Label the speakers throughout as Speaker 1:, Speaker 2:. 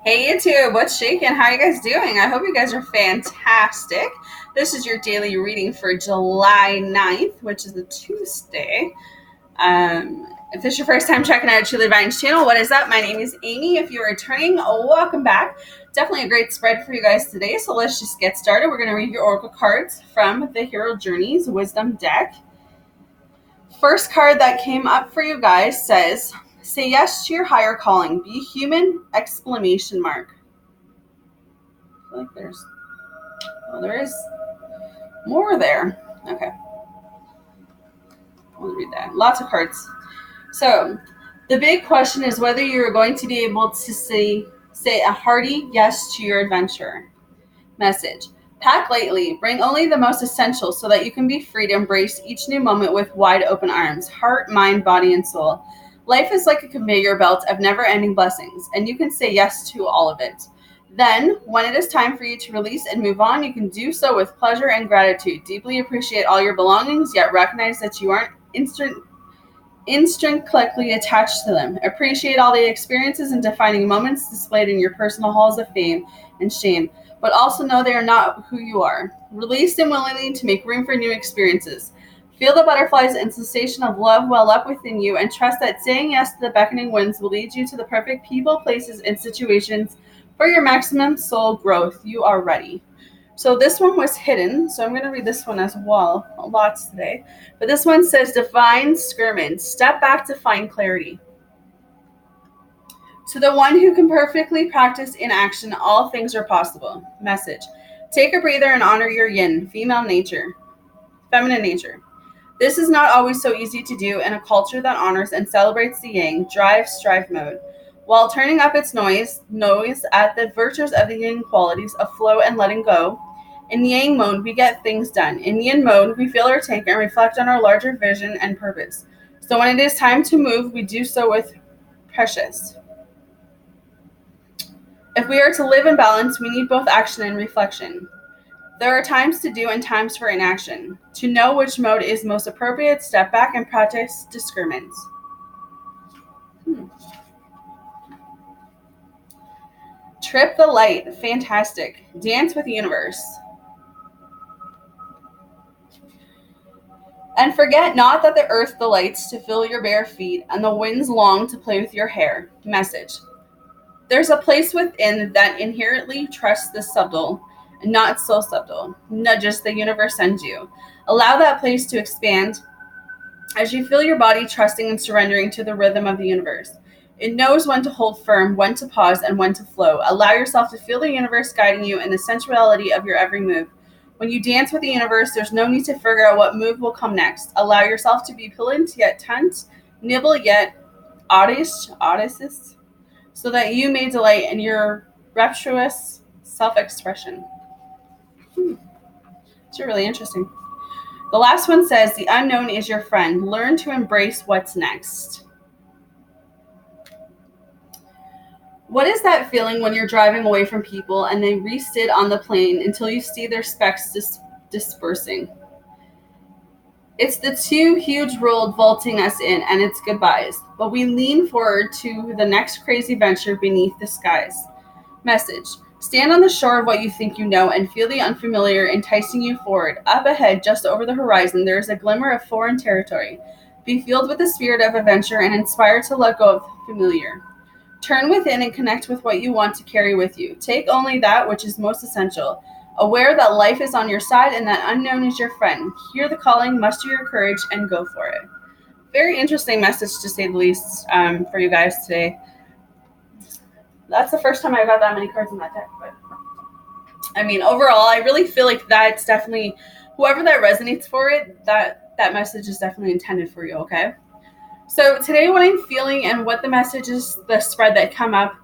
Speaker 1: Hey YouTube, what's shaking? How you guys doing? I hope you guys are fantastic. This is your daily reading for July 9th, which is a Tuesday. If this is your first time checking out Chili Vine's channel, what is up? My name is Amy. If you're returning, welcome back. Definitely a great spread for you guys today, so let's just get started. We're going to read your Oracle cards from the Hero Journeys Wisdom deck. First card that came up for you guys says, say yes to your higher calling. Be human! Exclamation mark. I feel like there is more there. Okay, I'll read that. Lots of cards. So the big question is whether you're going to be able to say a hearty yes to your adventure. Message. Pack lightly. Bring only the most essential so that you can be free to embrace each new moment with wide open arms, heart, mind, body, and soul. Life is like a conveyor belt of never-ending blessings, and you can say yes to all of it. Then, when it is time for you to release and move on, you can do so with pleasure and gratitude. Deeply appreciate all your belongings, yet recognize that you aren't intrinsically attached to them. Appreciate all the experiences and defining moments displayed in your personal halls of fame and shame, but also know they are not who you are. Release them willingly to make room for new experiences. Feel the butterflies and sensation of love well up within you, and trust that saying yes to the beckoning winds will lead you to the perfect people, places, and situations for your maximum soul growth. You are ready. So this one was hidden, so I'm going to read this one as well. Lots today. But this one says, Divine Skirmin. Step back to find clarity. To the one who can perfectly practice in action, all things are possible. Message. Take a breather and honor your yin, feminine nature. This is not always so easy to do in a culture that honors and celebrates the yang, strive mode, while turning up its noise at the virtues of the yin qualities of flow and letting go. In yang mode, we get things done. In yin mode, we feel our tank and reflect on our larger vision and purpose. So when it is time to move, we do so with precious. If we are to live in balance, we need both action and reflection. There are times to do and times for inaction. To know which mode is most appropriate, step back and practice discernment. Trip the light. Fantastic. Dance with the universe. And forget not that the earth delights to fill your bare feet, and the winds long to play with your hair. Message. There's a place within that inherently trusts the subtle, and not so subtle, nudges the universe sends you. Allow that place to expand as you feel your body trusting and surrendering to the rhythm of the universe. It knows when to hold firm, when to pause, and when to flow. Allow yourself to feel the universe guiding you in the sensuality of your every move. When you dance with the universe, there's no need to figure out what move will come next. Allow yourself to be pliant yet tense, nimble yet audacious, so that you may delight in your rapturous self-expression. It's really interesting. The last one says, the unknown is your friend. Learn to embrace what's next. What is that feeling when you're driving away from people and they re-sit on the plane until you see their specks dispersing? It's the two huge world vaulting us in, and it's goodbyes. But we lean forward to the next crazy venture beneath the skies. Message. Stand on the shore of what you think you know and feel the unfamiliar enticing you forward. Up ahead, just over the horizon, there is a glimmer of foreign territory. Be filled with the spirit of adventure and inspired to let go of the familiar. Turn within and connect with what you want to carry with you. Take only that which is most essential. Aware that life is on your side and that unknown is your friend. Hear the calling, muster your courage, and go for it. Very interesting message, to say the least, for you guys today. That's the first time I got that many cards in that deck. But I mean, overall, I really feel like that's definitely, whoever that resonates for it, that message is definitely intended for you, okay? So today what I'm feeling and what the message is, the spread that come up,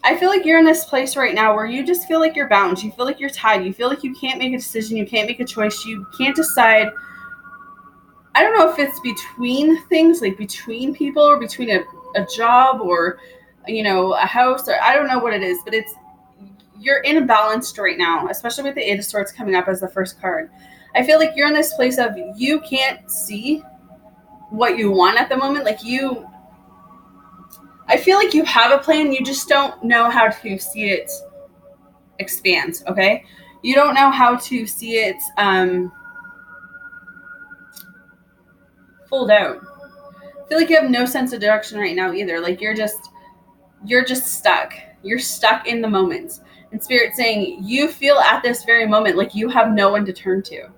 Speaker 1: I feel like you're in this place right now where you just feel like you're bound. You feel like you're tied. You feel like you can't make a decision. You can't make a choice. You can't decide. I don't know if it's between things, like between people or between a job or, a house, or I don't know what it is, but you're imbalanced right now, especially with the Eight of Swords coming up as the first card. I feel like you're in this place of you can't see what you want at the moment. Like I feel like you have a plan, you just don't know how to see it expand, okay? You don't know how to see it fold out. I feel like you have no sense of direction right now either. Like you're just stuck. You're stuck in the moment. And Spirit's saying you feel at this very moment like you have no one to turn to.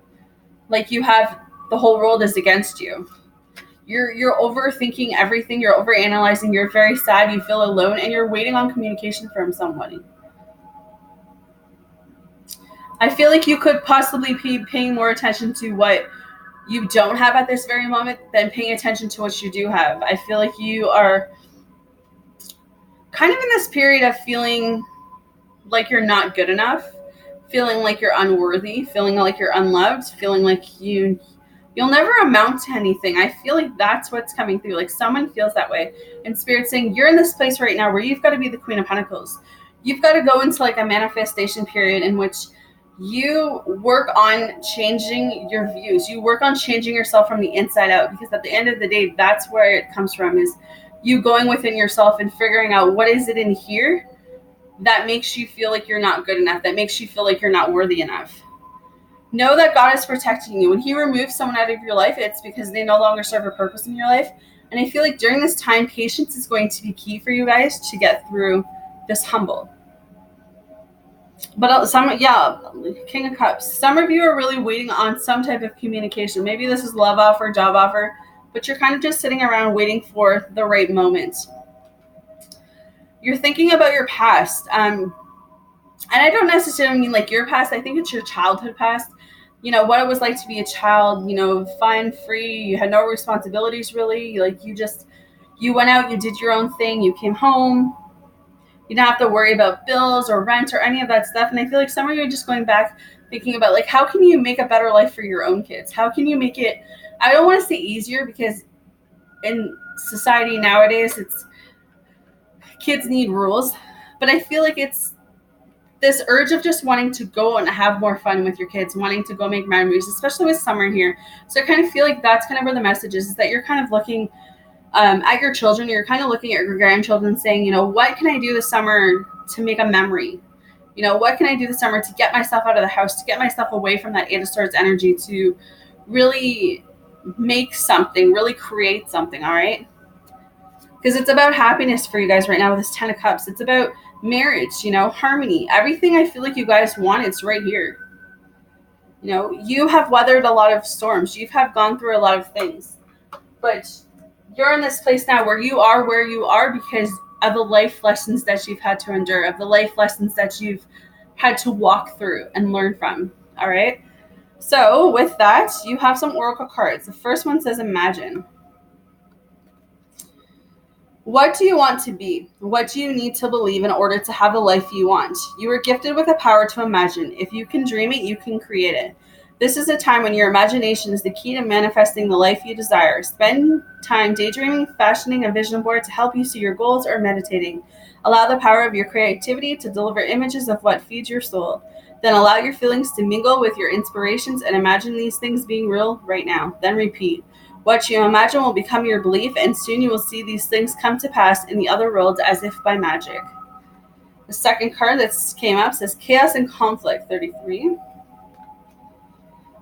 Speaker 1: Like you have the whole world is against you. You're overthinking everything, you're overanalyzing, you're very sad, you feel alone, and you're waiting on communication from somebody. I feel like you could possibly be paying more attention to what you don't have at this very moment than paying attention to what you do have. I feel like you are kind of in this period of feeling like you're not good enough, feeling like you're unworthy, feeling like you're unloved, feeling like you'll never amount to anything. I feel like that's what's coming through. Like someone feels that way. And Spirit's saying you're in this place right now where you've got to be the Queen of Pentacles. You've got to go into like a manifestation period in which you work on changing your views. You work on changing yourself from the inside out, because at the end of the day, that's where it comes from, is you going within yourself and figuring out what is it in here that makes you feel like you're not good enough, that makes you feel like you're not worthy enough. Know that God is protecting you. When he removes someone out of your life, it's because they no longer serve a purpose in your life. And I feel like during this time, patience is going to be key for you guys to get through this humble. But King of Cups. Some of you are really waiting on some type of communication. Maybe this is love offer, job offer, but you're kind of just sitting around waiting for the right moment. You're thinking about your past. And I don't necessarily mean like your past. I think it's your childhood past. What it was like to be a child, fun, free. You had no responsibilities really. Like you went out, you did your own thing, you came home. You don't have to worry about bills or rent or any of that stuff. And I feel like some of you are just going back thinking about like, how can you make a better life for your own kids? How can you make it, I don't want to say easier, because in society nowadays, it's kids need rules, but I feel like it's this urge of just wanting to go and have more fun with your kids, wanting to go make memories, especially with summer here. So I kind of feel like that's kind of where the message is that you're kind of looking at your children, you're kind of looking at your grandchildren saying, what can I do this summer to make a memory? What can I do this summer to get myself out of the house, to get myself away from that Eight of Swords energy, to really make something, really create something, all right? Because it's about happiness for you guys right now with this Ten of Cups. It's about marriage, harmony. Everything I feel like you guys want, it's right here. You have weathered a lot of storms. You have gone through a lot of things. But you're in this place now where you are because of the life lessons that you've had to endure, of the life lessons that you've had to walk through and learn from. All right. So with that, you have some oracle cards. The first one says imagine. What do you want to be? What do you need to believe in order to have the life you want? You are gifted with the power to imagine. If you can dream it, you can create it. This is a time when your imagination is the key to manifesting the life you desire. Spend time daydreaming, fashioning a vision board to help you see your goals, or meditating. Allow the power of your creativity to deliver images of what feeds your soul. Then allow your feelings to mingle with your inspirations and imagine these things being real right now. Then repeat. What you imagine will become your belief, and soon you will see these things come to pass in the other world as if by magic. The second card that came up says Chaos and Conflict, 33.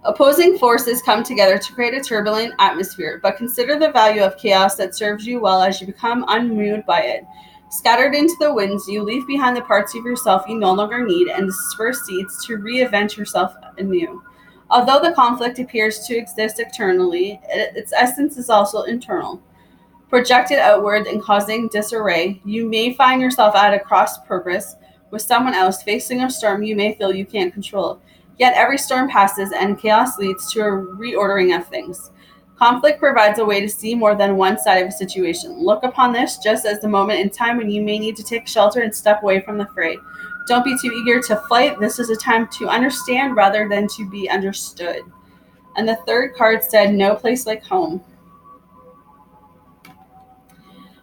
Speaker 1: Opposing forces come together to create a turbulent atmosphere, but consider the value of chaos that serves you well as you become unmoved by it. Scattered into the winds, you leave behind the parts of yourself you no longer need and disperse seeds to reinvent yourself anew. Although the conflict appears to exist externally, its essence is also internal. Projected outward and causing disarray, you may find yourself at a cross purpose with someone else facing a storm you may feel you can't control. Yet every storm passes and chaos leads to a reordering of things. Conflict provides a way to see more than one side of a situation. Look upon this just as the moment in time when you may need to take shelter and step away from the fray. Don't be too eager to fight. This is a time to understand rather than to be understood. And the third card said, no place like home.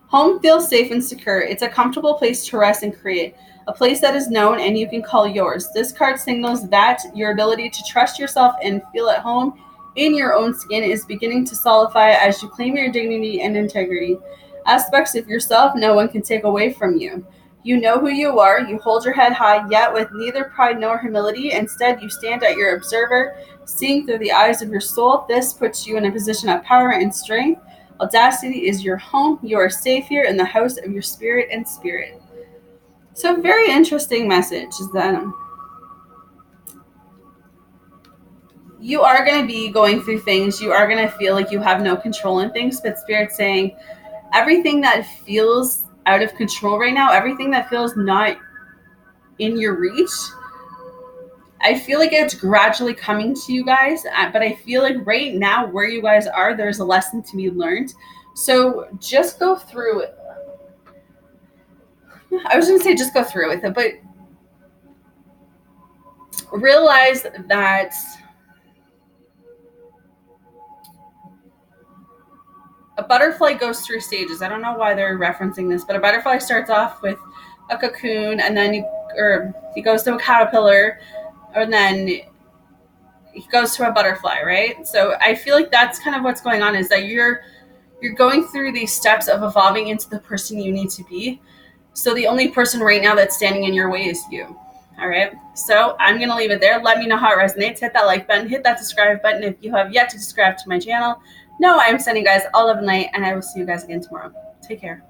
Speaker 1: Home feels safe and secure. It's a comfortable place to rest and create. A place that is known and you can call yours. This card signals that your ability to trust yourself and feel at home in your own skin is beginning to solidify as you claim your dignity and integrity. Aspects of yourself no one can take away from you. You know who you are. You hold your head high, yet with neither pride nor humility. Instead, you stand at your observer, seeing through the eyes of your soul. This puts you in a position of power and strength. Audacity is your home. You are safe here in the house of your spirit and spirit. So, very interesting message is that you are going to be going through things. You are going to feel like you have no control in things, but Spirit's saying everything that feels out of control right now, everything that feels not in your reach, I feel like it's gradually coming to you guys, but I feel like right now where you guys are, there's a lesson to be learned. So just go through it. I was going to say just go through with it, but realize that a butterfly goes through stages. I don't know why they're referencing this, but a butterfly starts off with a cocoon, and then he goes to a caterpillar, and then he goes to a butterfly, right? So I feel like that's kind of what's going on, is that you're going through these steps of evolving into the person you need to be. So the only person right now that's standing in your way is you. All right. So I'm going to leave it there. Let me know how it resonates. Hit that like button, hit that subscribe button if you have yet to subscribe to my channel. No, I'm sending you guys all love and light, and I will see you guys again tomorrow. Take care.